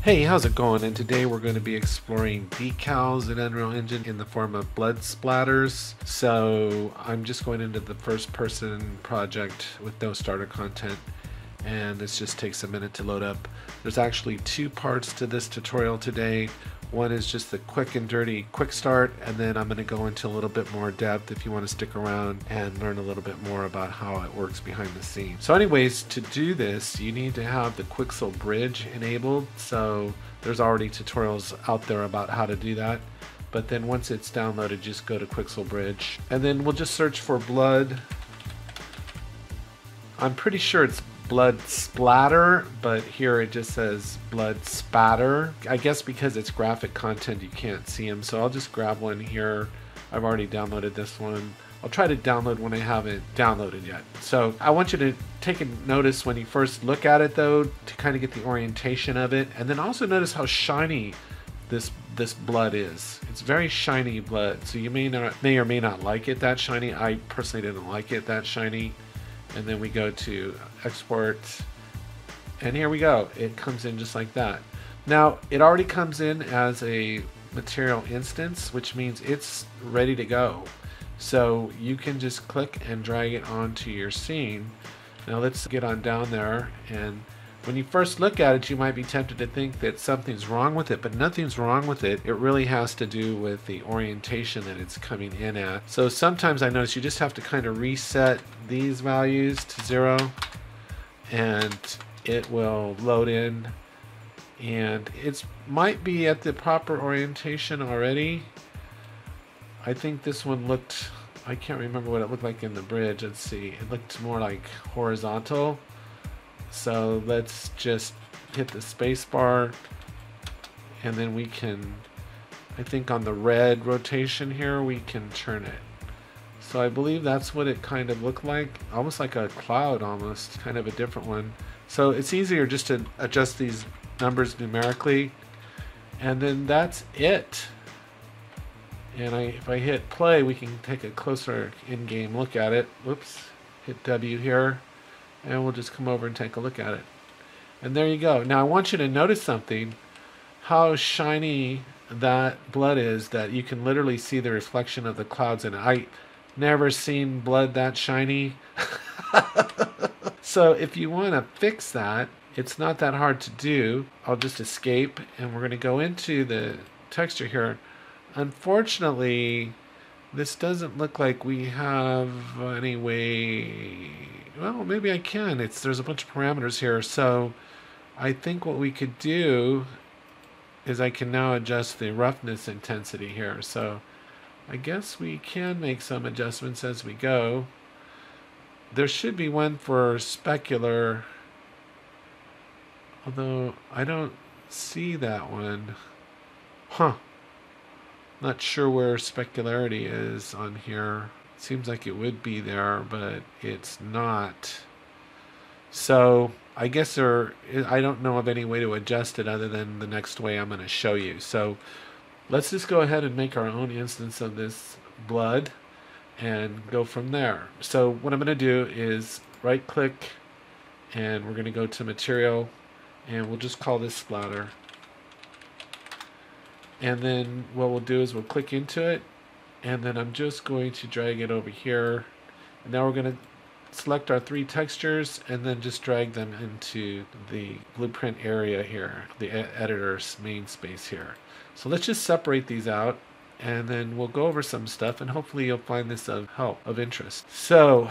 Hey, how's it going? And today we're going to be exploring decals in Unreal Engine in the form of blood splatters. So I'm just going into the first person project with no starter content, and this just takes a minute to load up. There's actually two parts to this tutorial today. One is just the quick and dirty quick start, and then I'm going to go into a little bit more depth if you want to stick around and learn a little bit more about how it works behind the scenes. So anyways, to do this, you need to have the Quixel bridge enabled. So there's already tutorials out there about how to do that. But then once it's downloaded, just go to Quixel bridge. And then we'll just search for blood. I'm pretty sure it's blood splatter, but here it just says blood spatter. I guess because it's graphic content you can't see them, so I'll just grab one here. I've already downloaded this one. I'll try to download when I haven't downloaded yet. So I want you to take a notice when you first look at it though, to kind of get the orientation of it, and then also notice how shiny this blood is. It's very shiny blood, so you may or may not like it that shiny. I personally didn't like it that shiny. And then we go to export, and here we go. It comes in just like that. Now it already comes in as a material instance, which means it's ready to go. So you can just click and drag it onto your scene. Now let's get on down there, and when you first look at it, you might be tempted to think that something's wrong with it, but nothing's wrong with it. It really has to do with the orientation that it's coming in at. So sometimes I notice you just have to kind of reset these values to 0, and it will load in, and it might be at the proper orientation already. I think this one looked, I can't remember what it looked like in the bridge. Let's see, it looked more like horizontal. So let's just hit the space bar, and then we can, I think on the red rotation here, we can turn it. So I believe that's what it kind of looked like, almost like a cloud, almost kind of a different one. So it's easier just to adjust these numbers numerically, and then that's it. And if I hit play, we can take a closer in-game look at it. Whoops, hit W here. And we'll just come over and take a look at it. And there you go. Now I want you to notice something, how shiny that blood is, that you can literally see the reflection of the clouds in it. I never seen blood that shiny. So if you want to fix that, it's not that hard to do. I'll just escape, and we're going to go into the texture here. Unfortunately, this doesn't look like we have any way. Well, maybe I can. There's a bunch of parameters here. So I think what we could do is I can now adjust the roughness intensity here. So I guess we can make some adjustments as we go. There should be one for specular, although I don't see that one. Huh. Not sure where specularity is on here. Seems like it would be there, but it's not. So I guess I don't know of any way to adjust it other than the next way I'm going to show you. So let's just go ahead and make our own instance of this blood and go from there. So what I'm going to do is right click, and we're going to go to material, and we'll just call this splatter. And then what we'll do is we'll click into it, and then I'm just going to drag it over here. And now we're going to select our 3 textures and then just drag them into the blueprint area here, the editor's main space here. So let's just separate these out, and then we'll go over some stuff, and hopefully you'll find this of help, of interest. So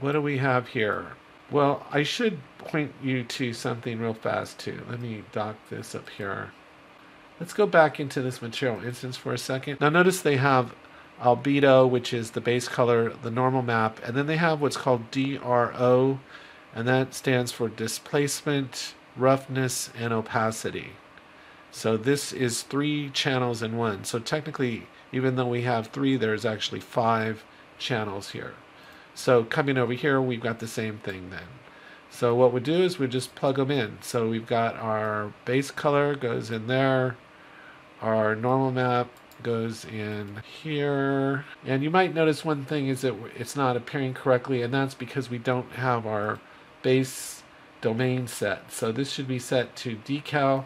what do we have here? Well, I should point you to something real fast too. Let me dock this up here. Let's go back into this material instance for a second. Now notice they have albedo, which is the base color, the normal map, and then they have what's called DRO, and that stands for displacement, roughness, and opacity. So this is 3 channels in one. So technically, even though we have 3, there's actually 5 channels here. So coming over here, we've got the same thing then. So what we do is we just plug them in. So we've got our base color goes in there, our normal map goes in here, and you might notice one thing is that it's not appearing correctly, and that's because we don't have our base domain set. So this should be set to decal,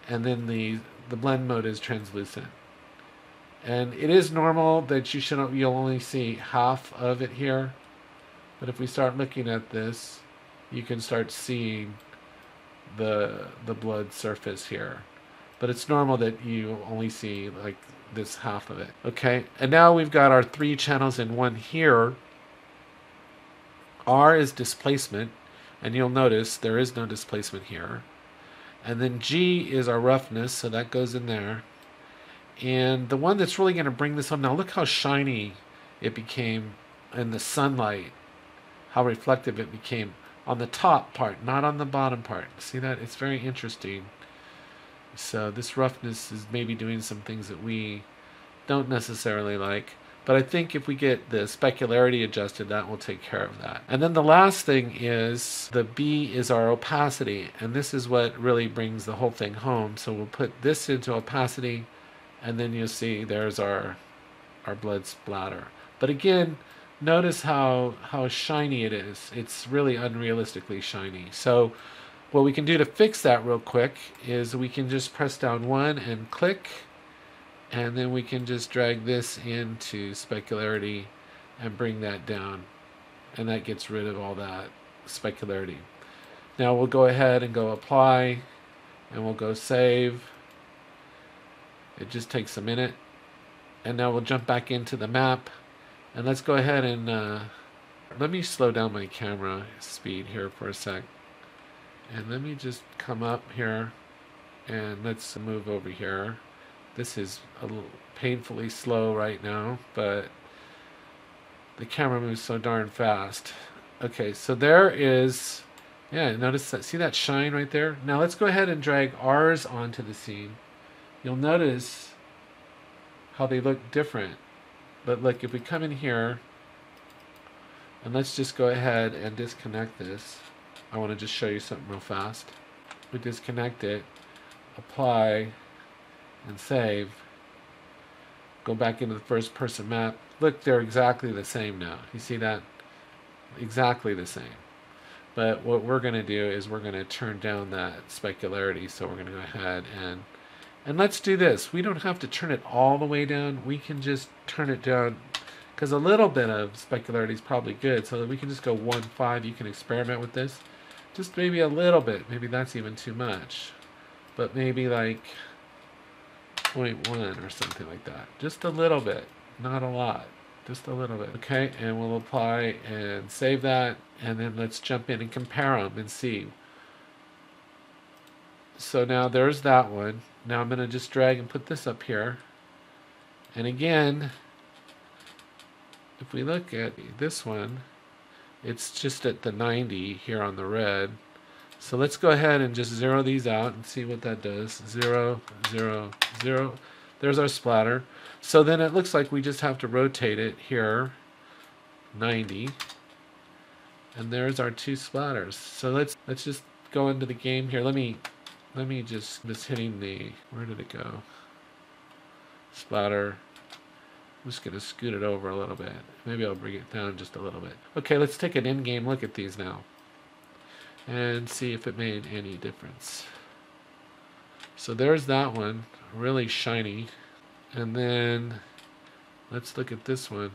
and then the blend mode is translucent. And it is normal that you'll only see half of it here, but if we start looking at this, you can start seeing the blood surface here. But it's normal that you only see like this half of it. Okay, and now we've got our 3 channels in one here. R is displacement, and you'll notice there is no displacement here. And then G is our roughness, so that goes in there. And the one that's really going to bring this home, now look how shiny it became in the sunlight, how reflective it became on the top part, not on the bottom part. See that? It's very interesting. So this roughness is maybe doing some things that we don't necessarily like. But I think if we get the specularity adjusted, that will take care of that. And then the last thing is the B is our opacity. And this is what really brings the whole thing home. So we'll put this into opacity, and then you'll see there's our blood splatter. But again, notice how shiny it is. It's really unrealistically shiny. So what we can do to fix that real quick is we can just press down 1 and click, and then we can just drag this into specularity and bring that down, and that gets rid of all that specularity. Now we'll go ahead and go apply, and we'll go save. It just takes a minute, and now we'll jump back into the map, and let's go ahead and let me slow down my camera speed here for a sec, and let me just come up here, and let's move over here. This is a little painfully slow right now, but the camera moves so darn fast. Okay, so there is, yeah, notice that, see that shine right there? Now let's go ahead and drag R's onto the scene. You'll notice how they look different. But look, if we come in here, and let's just go ahead and disconnect this. I want to just show you something real fast. We disconnect it, apply, and save. Go back into the first person map. Look, they're exactly the same now. You see that? Exactly the same. But what we're going to do is we're going to turn down that specularity. So we're going to go ahead and let's do this. We don't have to turn it all the way down. We can just turn it down, because a little bit of specularity is probably good. So that we can just go 1.5. You can experiment with this. Just maybe a little bit. Maybe that's even too much. But maybe like 0.1 or something like that. Just a little bit. Not a lot. Just a little bit. Okay, and we'll apply and save that. And then let's jump in and compare them and see. So now there's that one. Now I'm going to just drag and put this up here. And again, if we look at this one, it's just at the 90 here on the red. So let's go ahead and just zero these out and see what that does. 0, 0, 0. There's our splatter. So then it looks like we just have to rotate it here, 90. And there's our 2 splatters. So let's just go into the game here. Let me just hitting the, where did it go? Splatter. I'm just going to scoot it over a little bit. Maybe I'll bring it down just a little bit. Okay, let's take an in-game look at these now and see if it made any difference. So there's that one, really shiny. And then let's look at this one.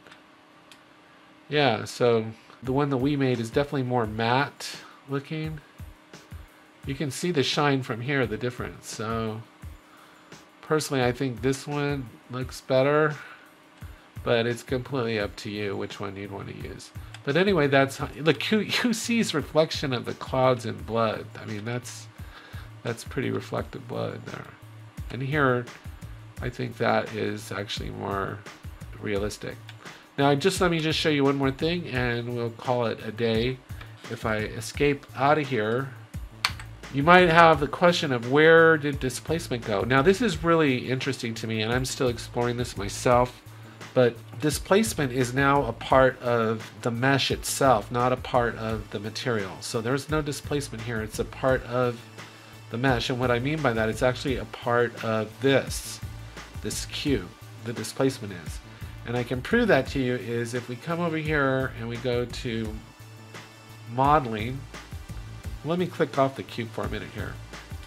Yeah, so the one that we made is definitely more matte looking. You can see the shine from here, the difference. So personally, I think this one looks better, but it's completely up to you which one you'd want to use. But anyway, that's how, look, who sees reflection of the clouds in blood? I mean, that's pretty reflective blood there. And here, I think that is actually more realistic. Now, let me just show you one more thing, and we'll call it a day. If I escape out of here, you might have the question of where did displacement go? Now, this is really interesting to me, and I'm still exploring this myself. But displacement is now a part of the mesh itself, not a part of the material. So there's no displacement here. It's a part of the mesh. And what I mean by that, it's actually a part of this cube, the displacement is. And I can prove that to you is if we come over here and we go to modeling, Let me click off the cube for a minute here.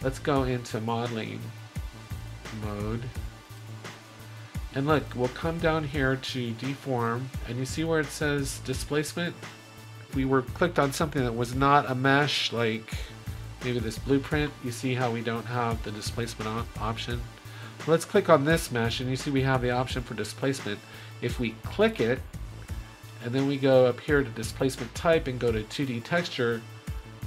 Let's go into modeling mode. And look, we'll come down here to deform, and you see where it says displacement? We were clicked on something that was not a mesh, like maybe this blueprint. You see how we don't have the displacement option? Let's click on this mesh, and you see we have the option for displacement. If we click it, and then we go up here to displacement type and go to 2D texture,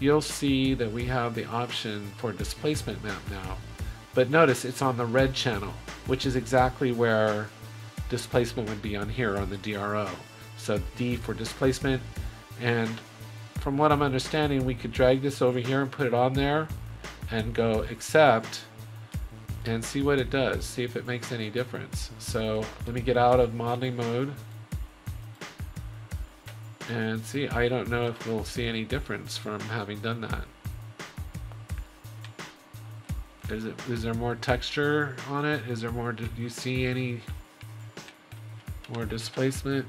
you'll see that we have the option for displacement map now. But notice it's on the red channel, which is exactly where displacement would be on here on the DRO. So D for displacement, and from what I'm understanding, we could drag this over here and put it on there and go accept and see what it does, see if it makes any difference. So let me get out of modeling mode and see. I don't know if we'll see any difference from having done that. Is there more texture on it? Is there more, do you see any more displacement?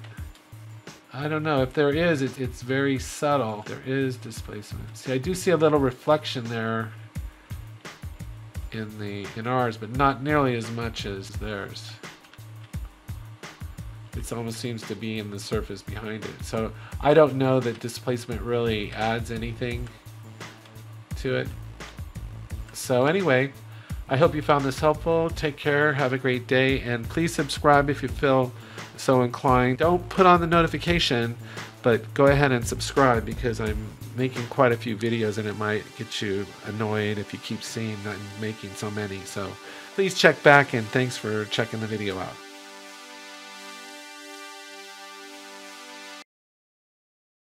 I don't know. If there is, it's very subtle. There is displacement. See, I do see a little reflection there in ours, but not nearly as much as theirs. It almost seems to be in the surface behind it. So I don't know that displacement really adds anything to it. So anyway, I hope you found this helpful. Take care, have a great day, and please subscribe if you feel so inclined. Don't put on the notification, but go ahead and subscribe, because I'm making quite a few videos and it might get you annoyed if you keep seeing that I'm making so many. So please check back, and thanks for checking the video out.